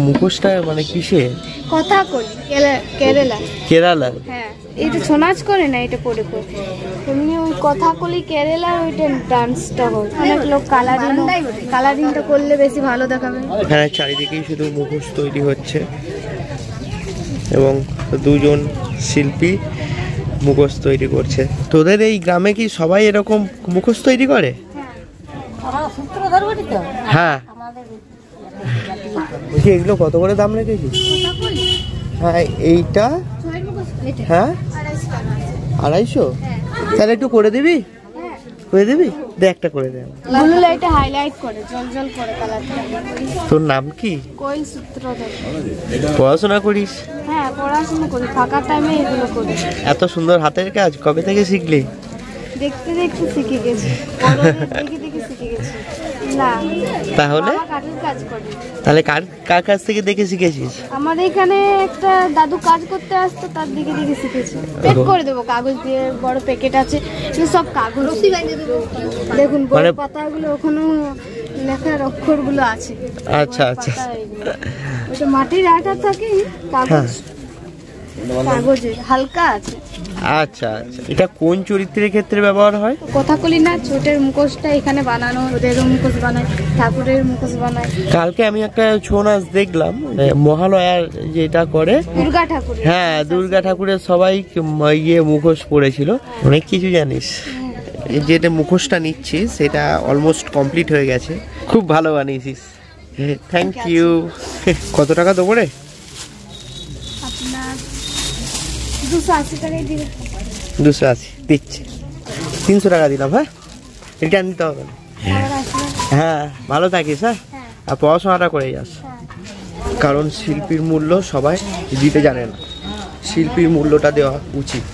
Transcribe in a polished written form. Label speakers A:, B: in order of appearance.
A: মুখোশটা মানে কিসে?
B: কথাকলি, কেরালা।
A: কেরালা?
B: হ্যাঁ, এটা ছৌ নাচ করে না, এটা পরে পরে এমনি ওই কথাকলি কেরালার ওইটা ডান্সটা হয়। অনেক লোক কালারিংটা করলে বেশি ভালো দেখাবে।
A: এখানে চারিদিকেই শুধু মুখোশ তৈরি হচ্ছে এবং দুজন শিল্পী মুখোশ তৈরি করছে। তোদের এই গ্রামে কি সবাই এরকম মুখোশ তৈরি করে? হ্যাঁ। বলছি এগুলো কত করে দাম রেখেছি? হ্যাঁ এইটা, হ্যাঁ 250। তাহলে একটু করে দিবি? করে দিবি? দে একটা করে দে।
B: ব্লু লাইটে হাইলাইট করে, জলজল করে কালারটা।
A: তোর নাম কি?
B: কোয়েল সূত্রধর।
A: পড়াশোনা করিস?
B: হ্যাঁ, পড়াশোনা করি, ফাঁকা টাইমে এগুলো করি।
A: এত সুন্দর হাতের কাজ কবে থেকে শিখলি?
B: দেখতে দেখতে শিখে গেছি, দেখে দেখে শিখে গেছি। না
A: তাহলে
B: কাঠের কাজ করি।
A: তাহলে কার কাছ থেকে দেখে শিখেছিস?
B: আমার এখানে একটা দাদু কাজ করতে আসতো, তার দিকে দেখে শিখেছি। প্যাক করে দেবো কাগজ দিয়ে, বড় প্যাকেট আছে, সব কাগজ। দেখুন বড় পাতাগুলো, ওখানেও লেখার অক্ষরগুলো আছে।
A: আচ্ছা আচ্ছা,
B: ওটা মাটির আঠা থাকে, কাগজে হালকা আছে।
A: আচ্ছা আচ্ছা, এটা কোন চরিত্রের ক্ষেত্রে ব্যবহার হয়?
B: কথাকলি না, ছোটের মুখোশটা এখানে বানানো, ওদেরও মুখোশ বানায়, ঠাকুরের মুখোশ বানায়।
A: কালকে আমি একটা ছৌ নাচ দেখলাম, মহালয়ার যেটা করে
B: দুর্গা ঠাকুর।
A: হ্যাঁ, দুর্গা ঠাকুরের সবাই ইয়ে মুখোশ পরেছিল। অনেক কিছু জানিস। যেটা মুখোশটা নিচ্ছিস সেটা অলমোস্ট কমপ্লিট হয়ে গেছে, খুব ভালো বানিয়েছিস, থ্যাংক ইউ। কত টাকা দেবো রে?
B: আপনার 280 টাকায় দিবে।
A: 280 দিচ্ছি, 300 টাকা দিলাম। হ্যাঁ, রিটার্ন দিতে হবে না। হ্যাঁ, ভালো থাকিস। হ্যাঁ, আর পড়াশোনাটা করে যাস, কারণ শিল্পীর মূল্য সবাই দিতে জানে না, শিল্পীর মূল্যটা দেওয়া উচিত।